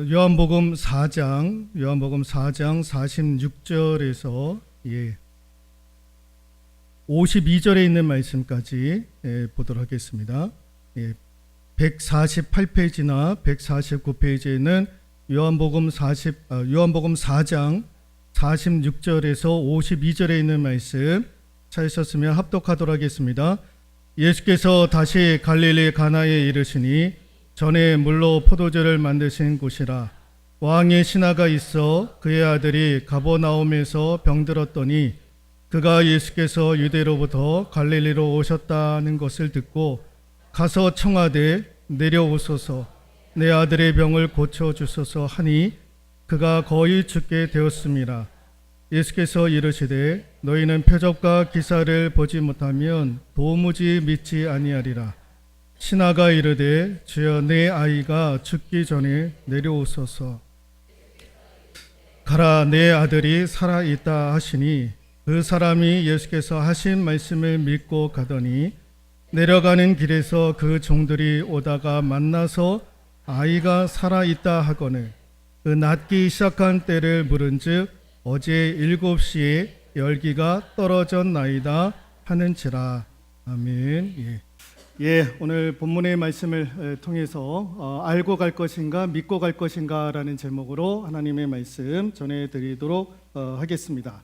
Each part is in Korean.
요한복음 4장 46절에서 52절에 있는 말씀까지 보도록 하겠습니다. 148페이지나 149페이지에 있는 요한복음 4장 46절에서 52절에 있는 말씀 찾으셨으면 합독하도록 하겠습니다. 예수께서 다시 갈릴리 가나에 이르시니 전에 물로 포도주를 만드신 곳이라. 왕의 신하가 있어 그의 아들이 가버나움에서 병들었더니 그가 예수께서 유대로부터 갈릴리로 오셨다는 것을 듣고 가서 청하되 내려오소서 내 아들의 병을 고쳐주소서 하니 그가 거의 죽게 되었습니다. 예수께서 이르시되 너희는 표적과 기사를 보지 못하면 도무지 믿지 아니하리라. 신하가 이르되 주여 내 아이가 죽기 전에 내려오소서. 가라 내 아들이 살아있다 하시니 그 사람이 예수께서 하신 말씀을 믿고 가더니 내려가는 길에서 그 종들이 오다가 만나서 아이가 살아있다 하거늘 그 낫기 시작한 때를 물은즉 어제 7시에 열기가 떨어졌나이다 하는지라. 아멘. 오늘 본문의 말씀을 통해서 알고 갈 것인가 믿고 갈 것인가 라는 제목으로 하나님의 말씀 전해드리도록 하겠습니다.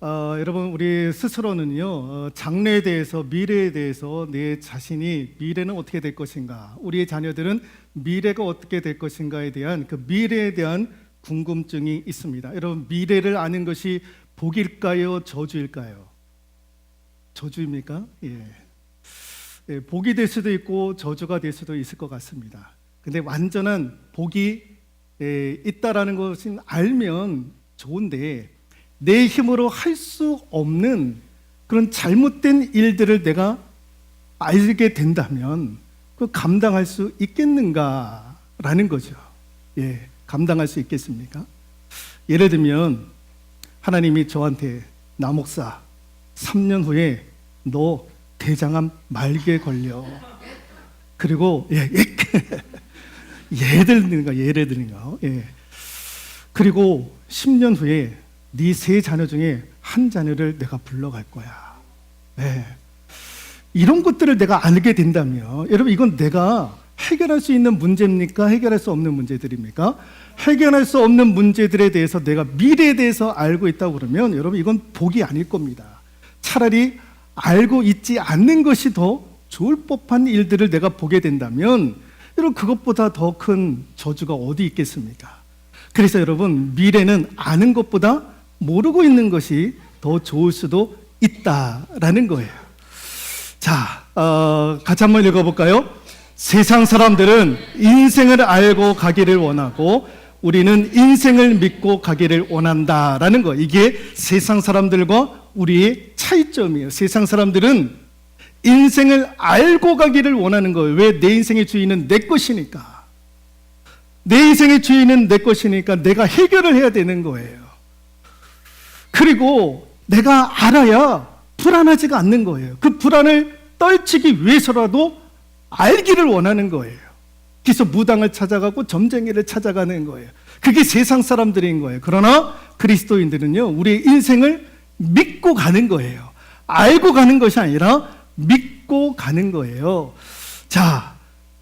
여러분 우리 스스로는요 장래에 대해서 미래에 대해서 내 자신이 미래는 어떻게 될 것인가, 우리의 자녀들은 미래가 어떻게 될 것인가에 대한 그 미래에 대한 궁금증이 있습니다. 여러분 미래를 아는 것이 복일까요 저주일까요? 저주입니까? 복이 될 수도 있고 저주가 될 수도 있을 것 같습니다. 근데 완전한 복이 있다라는 것을 알면 좋은데 내 힘으로 할 수 없는 그런 잘못된 일들을 내가 알게 된다면 그 감당할 수 있겠는가라는 거죠. 감당할 수 있겠습니까? 예를 들면 하나님이 저한테 나 목사 3년 후에 너 대장암 말기에 걸려. 그리고 예를 드는 거. 그리고 10년 후에 네 3자녀 중에 한 자녀를 내가 불러갈 거야. 이런 것들을 내가 알게 된다면 여러분 이건 내가 해결할 수 있는 문제입니까? 해결할 수 없는 문제들입니까? 해결할 수 없는 문제들에 대해서 내가 미래에 대해서 알고 있다고 그러면 여러분 이건 복이 아닐 겁니다. 차라리 알고 있지 않는 것이 더 좋을 법한 일들을 내가 보게 된다면 여러분 그것보다 더 큰 저주가 어디 있겠습니까? 그래서 여러분 미래는 아는 것보다 모르고 있는 것이 더 좋을 수도 있다라는 거예요. 자, 같이 한번 읽어볼까요? 세상 사람들은 인생을 알고 가기를 원하고 우리는 인생을 믿고 가기를 원한다라는 거. 이게 세상 사람들과 우리의 차이점이에요. 세상 사람들은 인생을 알고 가기를 원하는 거예요. 왜? 내 인생의 주인은 내 것이니까. 내 인생의 주인은 내 것이니까 내가 해결을 해야 되는 거예요. 그리고 내가 알아야 불안하지가 않는 거예요. 그 불안을 떨치기 위해서라도 알기를 원하는 거예요. 그래서 무당을 찾아가고 점쟁이를 찾아가는 거예요. 그게 세상 사람들인 거예요. 그러나 그리스도인들은요 우리의 인생을 믿고 가는 거예요. 알고 가는 것이 아니라 믿고 가는 거예요. 자,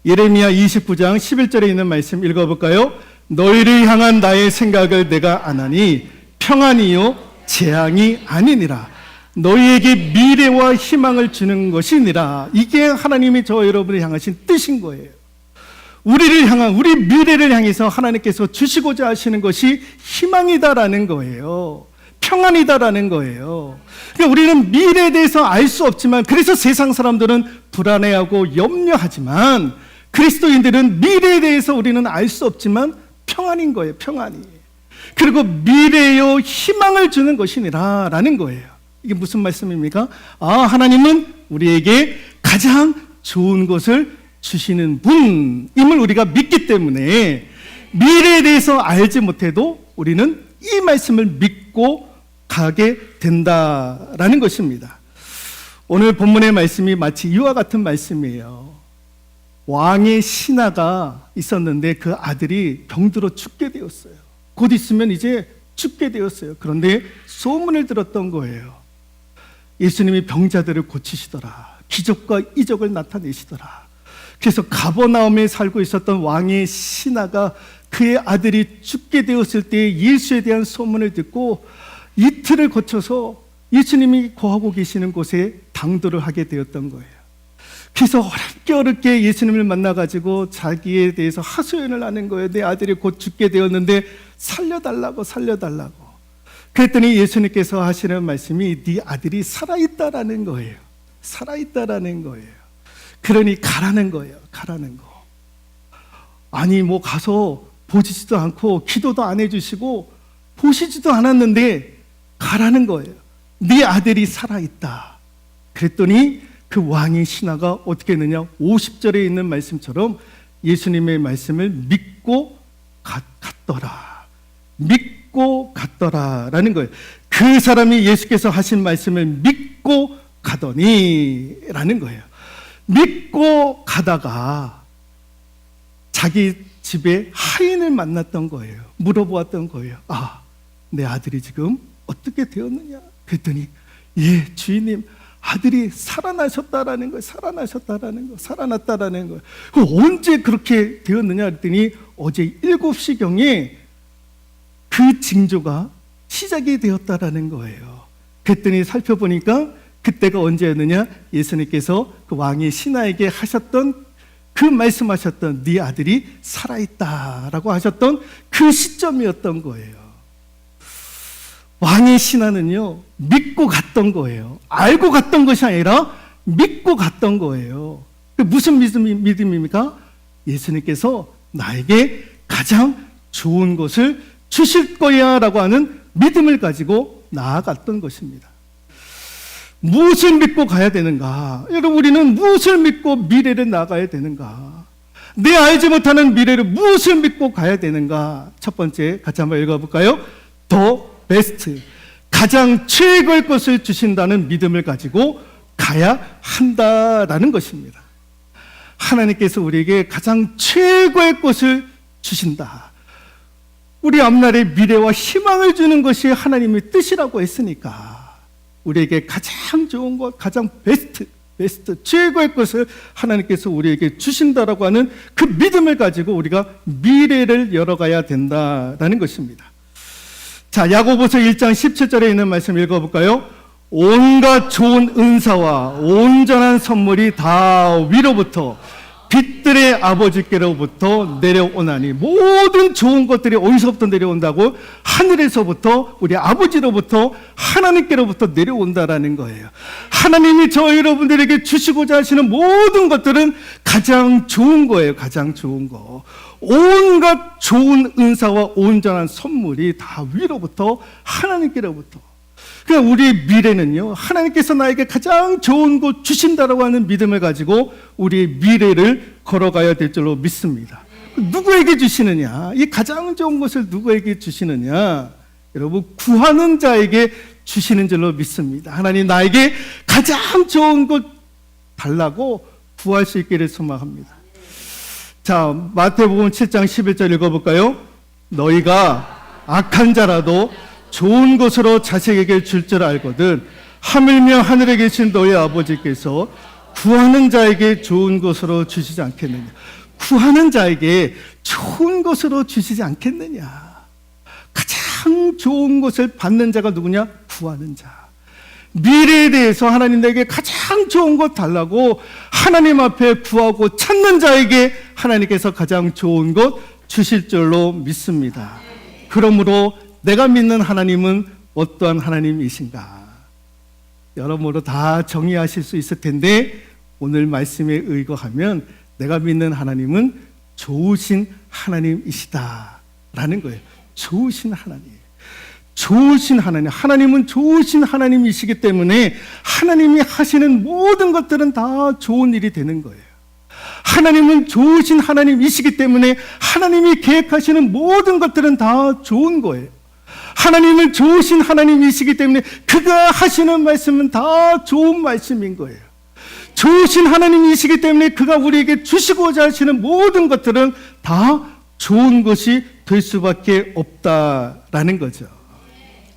예레미야 29장 11절에 있는 말씀 읽어볼까요? 너희를 향한 나의 생각을 내가 아나니 평안이요 재앙이 아니니라. 너희에게 미래와 희망을 주는 것이니라. 이게 하나님이 저 여러분을 향하신 뜻인 거예요. 우리를 향한, 우리 미래를 향해서 하나님께서 주시고자 하시는 것이 희망이다라는 거예요. 평안이다라는 거예요. 그러니까 우리는 미래에 대해서 알 수 없지만, 그래서 세상 사람들은 불안해하고 염려하지만 그리스도인들은 미래에 대해서 우리는 알 수 없지만 평안인 거예요. 평안이. 그리고 미래요 희망을 주는 것이니라 라는 거예요. 이게 무슨 말씀입니까? 하나님은 우리에게 가장 좋은 것을 주시는 분임을 우리가 믿기 때문에 미래에 대해서 알지 못해도 우리는 이 말씀을 믿고 가게 된다라는 것입니다. 오늘 본문의 말씀이 마치 이와 같은 말씀이에요. 왕의 신하가 있었는데 그 아들이 병들어 죽게 되었어요. 곧 있으면 이제 죽게 되었어요. 그런데 소문을 들었던 거예요. 예수님이 병자들을 고치시더라. 기적과 이적을 나타내시더라. 그래서 가버나움에 살고 있었던 왕의 신하가 그의 아들이 죽게 되었을 때 예수에 대한 소문을 듣고 이틀을 거쳐서 예수님이 거하고 계시는 곳에 당도를 하게 되었던 거예요. 그래서 어렵게 예수님을 만나가지고 자기에 대해서 하소연을 하는 거예요. 내 아들이 곧 죽게 되었는데 살려달라고. 그랬더니 예수님께서 하시는 말씀이 네 아들이 살아있다라는 거예요. 살아있다라는 거예요. 그러니 가라는 거예요. 가라는 거. 아니 뭐 가서 보시지도 않고 기도도 안 해주시고 보시지도 않았는데 가라는 거예요. 네 아들이 살아있다. 그랬더니 그 왕의 신하가 어떻게 했느냐, 50절에 있는 말씀처럼 예수님의 말씀을 믿고 갔더라. 믿고 갔더라라는 거예요. 그 사람이 예수께서 하신 말씀을 믿고 가더니 라는 거예요. 믿고 가다가 자기 집에 하인을 만났던 거예요. 물어보았던 거예요. 아, 내 아들이 지금 어떻게 되었느냐? 그랬더니 예, 주인님, 아들이 살아나셨다라는 거예요. 살아났다라는 거예요. 언제 그렇게 되었느냐 그랬더니 어제 7시경에 그 징조가 시작이 되었다라는 거예요. 그랬더니 살펴보니까 그때가 언제였느냐? 예수님께서 그 왕의 신하에게 하셨던 그 말씀하셨던 네 아들이 살아있다라고 하셨던 그 시점이었던 거예요. 왕의 신하는요, 믿고 갔던 거예요. 알고 갔던 것이 아니라 믿고 갔던 거예요. 무슨 믿음입니까? 예수님께서 나에게 가장 좋은 것을 주실 거야 라고 하는 믿음을 가지고 나아갔던 것입니다. 무엇을 믿고 가야 되는가? 여러분, 우리는 무엇을 믿고 미래를 나가야 되는가? 내 알지 못하는 미래를 무엇을 믿고 가야 되는가? 첫 번째 같이 한번 읽어볼까요? 더 베스트, 가장 최고의 것을 주신다는 믿음을 가지고 가야 한다라는 것입니다. 하나님께서 우리에게 가장 최고의 것을 주신다. 우리 앞날의 미래와 희망을 주는 것이 하나님의 뜻이라고 했으니까 우리에게 가장 좋은 것, 가장 베스트, 최고의 것을 하나님께서 우리에게 주신다라고 하는 그 믿음을 가지고 우리가 미래를 열어가야 된다라는 것입니다. 자, 야고보서 1장 17절에 있는 말씀 읽어볼까요? 온갖 좋은 은사와 온전한 선물이 다 위로부터 빛들의 아버지께로부터 내려오나니, 모든 좋은 것들이 어디서부터 내려온다고? 하늘에서부터, 우리 아버지로부터, 하나님께로부터 내려온다라는 거예요. 하나님이 저 여러분들에게 주시고자 하시는 모든 것들은 가장 좋은 거예요. 가장 좋은 거. 온갖 좋은 은사와 온전한 선물이 다 위로부터, 하나님께로부터. 그러니까 우리의 미래는요, 하나님께서 나에게 가장 좋은 것 주신다라고 하는 믿음을 가지고 우리의 미래를 걸어가야 될 줄로 믿습니다. 누구에게 주시느냐? 이 가장 좋은 것을 누구에게 주시느냐? 여러분, 구하는 자에게 주시는 줄로 믿습니다. 하나님, 나에게 가장 좋은 것 달라고 구할 수 있기를 소망합니다. 자, 마태복음 7장 11절 읽어볼까요? 너희가 악한 자라도 좋은 것으로 자식에게 줄 줄 알거든 하물며 하늘에 계신 너희 아버지께서 구하는 자에게 좋은 것으로 주시지 않겠느냐. 구하는 자에게 좋은 것으로 주시지 않겠느냐. 가장 좋은 것을 받는 자가 누구냐? 구하는 자. 미래에 대해서 하나님 내게 가장 좋은 것 달라고 하나님 앞에 구하고 찾는 자에게 하나님께서 가장 좋은 것 주실 줄로 믿습니다. 그러므로 내가 믿는 하나님은 어떠한 하나님이신가? 여러모로 다 정의하실 수 있을 텐데 오늘 말씀에 의거하면 내가 믿는 하나님은 좋으신 하나님이시다라는 거예요. 좋으신 하나님. 좋으신 하나님. 하나님은 좋으신 하나님이시기 때문에 하나님이 하시는 모든 것들은 다 좋은 일이 되는 거예요. 하나님은 좋으신 하나님이시기 때문에 하나님이 계획하시는 모든 것들은 다 좋은 거예요. 하나님은 좋으신 하나님이시기 때문에 그가 하시는 말씀은 다 좋은 말씀인 거예요. 좋으신 하나님이시기 때문에 그가 우리에게 주시고자 하시는 모든 것들은 다 좋은 것이 될 수밖에 없다라는 거죠.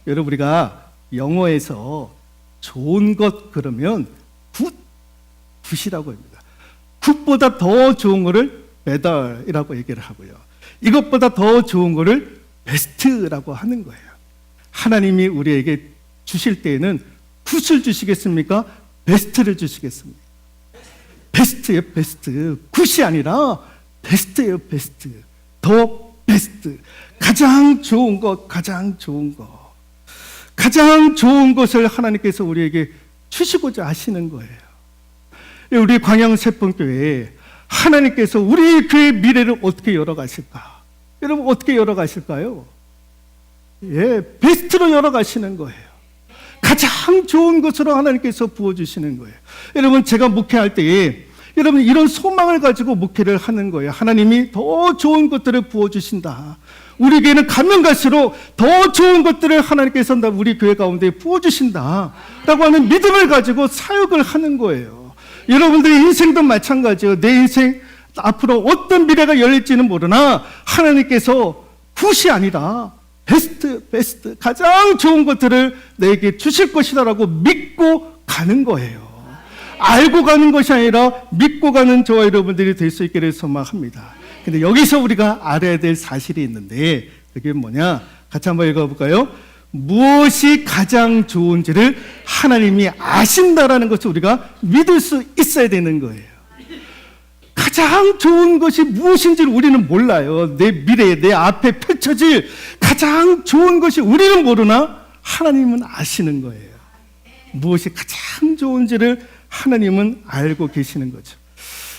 여러분, 우리가 영어에서 좋은 것 그러면 굿이라고 합니다. 굿보다 더 좋은 거를 better이라고 얘기를 하고요. 이것보다 더 좋은 거를 best라고 하는 거예요. 하나님이 우리에게 주실 때에는 굿을 주시겠습니까? 베스트를 주시겠습니까? 베스트예요, 베스트. 굿이 아니라 베스트예요, 베스트. 더 베스트. 가장 좋은 것, 가장 좋은 것. 가장 좋은 것을 하나님께서 우리에게 주시고자 하시는 거예요. 우리 광양세풍교회에 하나님께서 우리 교회의 미래를 어떻게 열어가실까? 여러분, 어떻게 열어가실까요? 베스트로 열어가시는 거예요. 가장 좋은 것으로 하나님께서 부어주시는 거예요. 여러분, 제가 목회할 때에 여러분 이런 소망을 가지고 목회를 하는 거예요. 하나님이 더 좋은 것들을 부어주신다. 우리 교회는 가면 갈수록 더 좋은 것들을 하나님께서 우리 교회 가운데 부어주신다 라고 하는 믿음을 가지고 사역을 하는 거예요. 여러분들의 인생도 마찬가지예요. 내 인생 앞으로 어떤 미래가 열릴지는 모르나 하나님께서 굿이 아니라 베스트, 가장 좋은 것들을 내게 주실 것이다라고 믿고 가는 거예요. 알고 가는 것이 아니라 믿고 가는 저와 여러분들이 될 수 있기를 소망합니다. 근데 여기서 우리가 알아야 될 사실이 있는데 그게 뭐냐? 같이 한번 읽어볼까요? 무엇이 가장 좋은지를 하나님이 아신다라는 것을 우리가 믿을 수 있어야 되는 거예요. 가장 좋은 것이 무엇인지를 우리는 몰라요. 내 미래에 내 앞에 펼쳐질 가장 좋은 것이 우리는 모르나 하나님은 아시는 거예요. 무엇이 가장 좋은지를 하나님은 알고 계시는 거죠.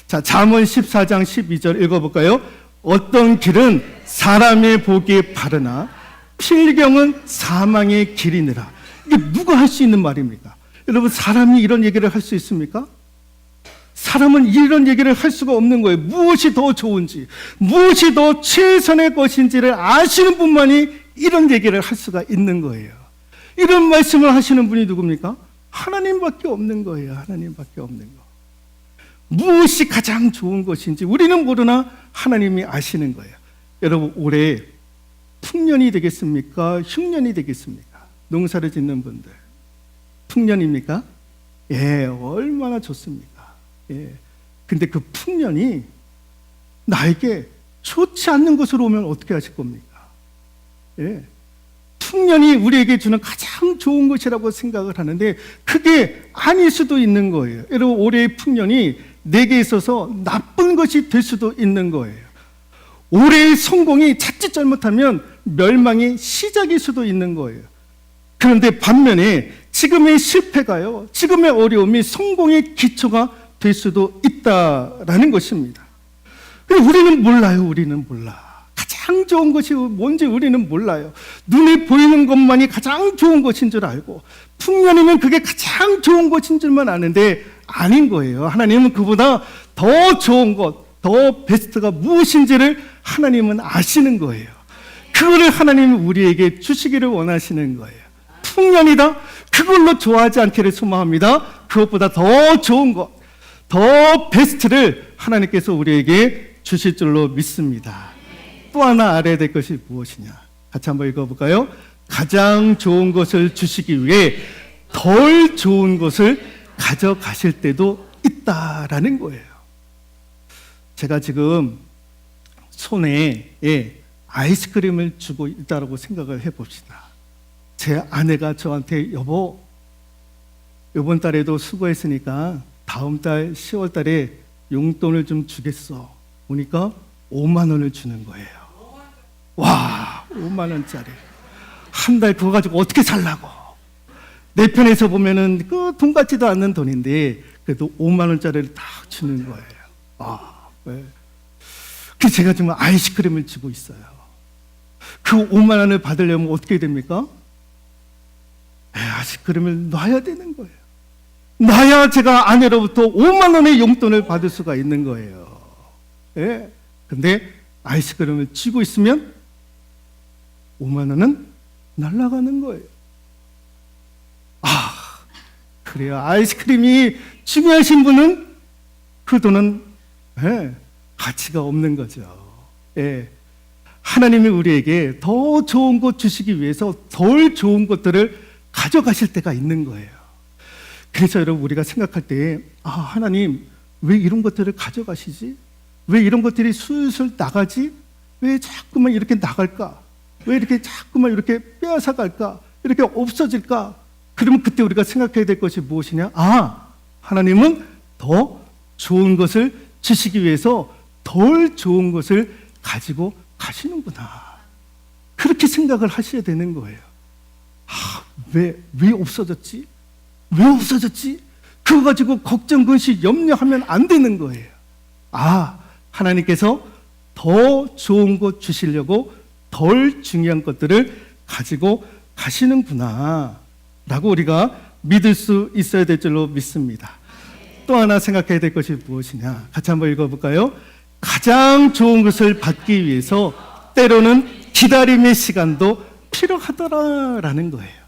자, 잠언 14장 12절 읽어볼까요? 어떤 길은 사람의 보기에 바르나 필경은 사망의 길이니라. 이게 누가 할 수 있는 말입니까? 여러분, 사람이 이런 얘기를 할 수 있습니까? 사람은 이런 얘기를 할 수가 없는 거예요. 무엇이 더 좋은지, 무엇이 더 최선의 것인지를 아시는 분만이 이런 얘기를 할 수가 있는 거예요. 이런 말씀을 하시는 분이 누굽니까? 하나님밖에 없는 거예요. 하나님밖에 없는 거. 무엇이 가장 좋은 것인지 우리는 모르나 하나님이 아시는 거예요. 여러분, 올해 풍년이 되겠습니까? 흉년이 되겠습니까? 농사를 짓는 분들 풍년입니까? 얼마나 좋습니까? 근데 그 풍년이 나에게 좋지 않는 것으로 오면 어떻게 하실 겁니까? 풍년이 우리에게 주는 가장 좋은 것이라고 생각을 하는데 그게 아닐 수도 있는 거예요. 여러분, 올해의 풍년이 내게 있어서 나쁜 것이 될 수도 있는 거예요. 올해의 성공이 자칫 잘못하면 멸망의 시작일 수도 있는 거예요. 그런데 반면에 지금의 실패가요, 지금의 어려움이 성공의 기초가 될 수도 있다라는 것입니다. 근데 우리는 몰라요. 우리는 몰라. 가장 좋은 것이 뭔지 우리는 몰라요. 눈에 보이는 것만이 가장 좋은 것인 줄 알고 풍년이면 그게 가장 좋은 것인 줄만 아는데 아닌 거예요. 하나님은 그보다 더 좋은 것, 더 베스트가 무엇인지를 하나님은 아시는 거예요. 그거를 하나님이 우리에게 주시기를 원하시는 거예요. 풍년이다? 그걸로 좋아하지 않기를 소망합니다. 그것보다 더 좋은 것, 더 베스트를 하나님께서 우리에게 주실 줄로 믿습니다. 또 하나 알아야 될 것이 무엇이냐? 같이 한번 읽어볼까요? 가장 좋은 것을 주시기 위해 덜 좋은 것을 가져가실 때도 있다라는 거예요. 제가 지금 손에 아이스크림을 주고 있다라고 생각을 해봅시다. 제 아내가 저한테 여보, 이번 달에도 수고했으니까 다음 달 10월 달에 용돈을 좀 주겠어. 보니까 5만 원을 주는 거예요. 와, 5만 원짜리. 한 달 그거 가지고 어떻게 살라고. 내 편에서 보면은 그 돈 같지도 않는 돈인데 그래도 5만 원짜리를 딱 주는 거예요. 그래서 제가 지금 아이스크림을 주고 있어요. 그 5만 원을 받으려면 어떻게 됩니까? 아이스크림을 놔야 되는 거예요. 놔야 제가 아내로부터 5만 원의 용돈을 받을 수가 있는 거예요. 근데 아이스크림을 쥐고 있으면 5만 원은 날아가는 거예요. 그래요. 아이스크림이 중요하신 분은 그 돈은 가치가 없는 거죠. 하나님이 우리에게 더 좋은 것 주시기 위해서 덜 좋은 것들을 가져가실 때가 있는 거예요. 그래서 여러분, 우리가 생각할 때 하나님 왜 이런 것들을 가져가시지? 왜 이런 것들이 술술 나가지? 왜 자꾸만 이렇게 나갈까? 왜 이렇게 자꾸만 이렇게 빼앗아 갈까? 이렇게 없어질까? 그러면 그때 우리가 생각해야 될 것이 무엇이냐? 하나님은 더 좋은 것을 주시기 위해서 덜 좋은 것을 가지고 가시는구나. 그렇게 생각을 하셔야 되는 거예요. 왜 없어졌지? 왜 없어졌지? 그거 가지고 걱정, 근심, 염려하면 안 되는 거예요. 하나님께서 더 좋은 것 주시려고 덜 중요한 것들을 가지고 가시는구나 라고 우리가 믿을 수 있어야 될 줄로 믿습니다. 또 하나 생각해야 될 것이 무엇이냐? 같이 한번 읽어볼까요? 가장 좋은 것을 받기 위해서 때로는 기다림의 시간도 필요하더라라는 거예요.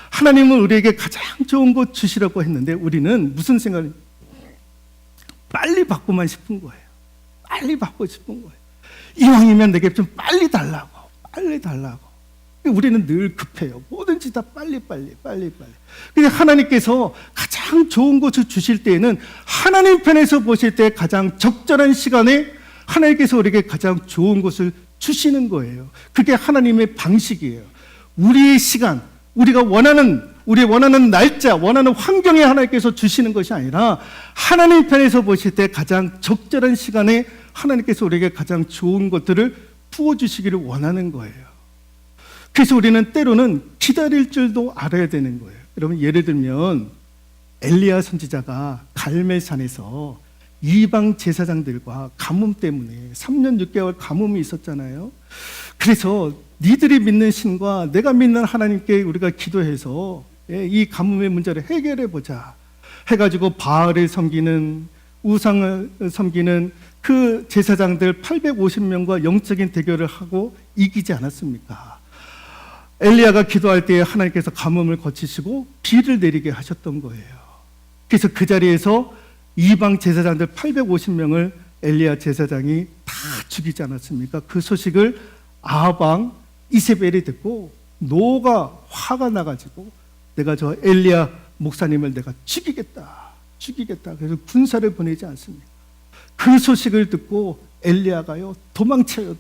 하나님은 우리에게 가장 좋은 것 주시라고 했는데 우리는 무슨 생각을? 빨리 받고만 싶은 거예요. 빨리 받고 싶은 거예요. 이왕이면 내게 좀 빨리 달라고. 우리는 늘 급해요. 뭐든지 다 빨리. 근데 하나님께서 가장 좋은 것을 주실 때에는 하나님 편에서 보실 때 가장 적절한 시간에 하나님께서 우리에게 가장 좋은 것을 주시는 거예요. 그게 하나님의 방식이에요. 우리의 시간, 우리가 원하는 날짜, 원하는 환경에 하나님께서 주시는 것이 아니라 하나님 편에서 보실 때 가장 적절한 시간에 하나님께서 우리에게 가장 좋은 것들을 부어주시기를 원하는 거예요. 그래서 우리는 때로는 기다릴 줄도 알아야 되는 거예요. 여러분, 예를 들면 엘리야 선지자가 갈멜산에서 이방 제사장들과 가뭄 때문에 3년 6개월 가뭄이 있었잖아요. 그래서 니들이 믿는 신과 내가 믿는 하나님께 우리가 기도해서 이 가뭄의 문제를 해결해 보자 해가지고 바알을 섬기는, 우상을 섬기는 그 제사장들 850명과 영적인 대결을 하고 이기지 않았습니까? 엘리야가 기도할 때 하나님께서 가뭄을 거치시고 비를 내리게 하셨던 거예요. 그래서 그 자리에서 이방 제사장들 850명을 엘리야 제사장이 다 죽이지 않았습니까? 그 소식을 아합 이세벨이 듣고 노가 화가 나가지고 내가 저 엘리야 목사님을 내가 죽이겠다. 그래서 군사를 보내지 않습니다. 그 소식을 듣고 엘리야가요 도망쳐.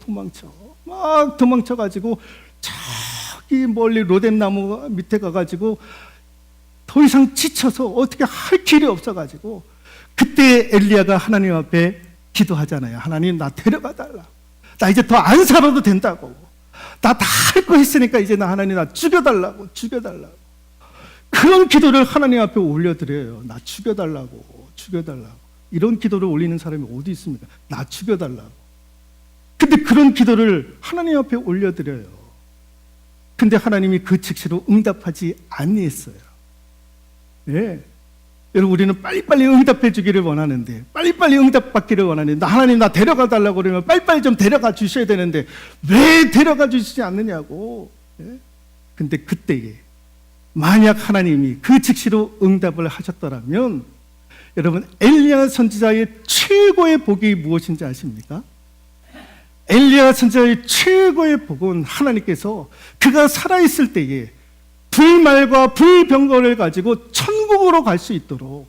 막 도망쳐가지고 저기 멀리 로뎀 나무 밑에 가가지고 더 이상 지쳐서 어떻게 할 길이 없어가지고 그때 엘리야가 하나님 앞에 기도하잖아요. 하나님, 나 데려가 달라. 나 이제 더 안 살아도 된다고. 나 다 할 거 했으니까 이제 하나님 나 죽여달라고. 그런 기도를 하나님 앞에 올려드려요. 나 죽여달라고. 이런 기도를 올리는 사람이 어디 있습니까? 나 죽여달라고. 근데 그런 기도를 하나님 앞에 올려드려요. 근데 하나님이 그 즉시로 응답하지 아니했어요. 여러분, 우리는 빨리빨리 응답해 주기를 원하는데, 빨리빨리 응답받기를 원하는데, 하나님 나 데려가 달라고 그러면 빨리빨리 좀 데려가 주셔야 되는데 왜 데려가 주시지 않느냐고. 근데 그때에 만약 하나님이 그 즉시로 응답을 하셨더라면 여러분, 엘리야 선지자의 최고의 복이 무엇인지 아십니까? 엘리야 선지자의 최고의 복은 하나님께서 그가 살아있을 때에 불말과 불병거를 가지고 천국으로 갈 수 있도록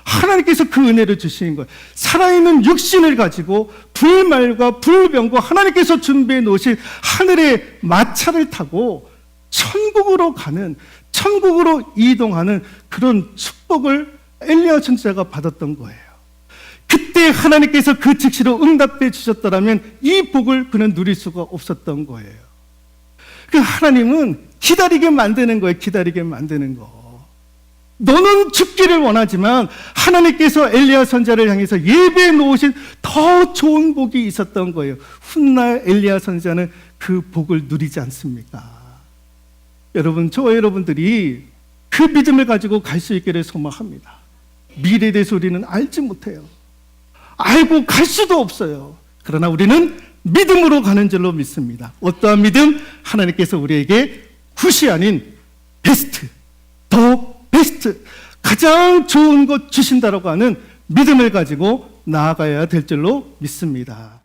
하나님께서 그 은혜를 주시는 거예요. 살아있는 육신을 가지고 불말과 불병거 하나님께서 준비해 놓으신 하늘의 마차를 타고 천국으로 이동하는 그런 축복을 엘리야 선지자가 받았던 거예요. 그때 하나님께서 그 즉시로 응답해 주셨더라면 이 복을 그는 누릴 수가 없었던 거예요. 그 하나님은 기다리게 만드는 거예요. 너는 죽기를 원하지만 하나님께서 엘리야 선지자를 향해서 예배해 놓으신 더 좋은 복이 있었던 거예요. 훗날 엘리야 선지자는 그 복을 누리지 않습니까? 여러분, 저와 여러분들이 그 믿음을 가지고 갈 수 있기를 소망합니다. 미래에 대해서 우리는 알지 못해요. 알고 갈 수도 없어요. 그러나 우리는 믿음으로 가는 줄로 믿습니다. 어떠한 믿음? 하나님께서 우리에게 굿이 아닌 베스트, 더 베스트, 가장 좋은 것 주신다라고 하는 믿음을 가지고 나아가야 될 줄로 믿습니다.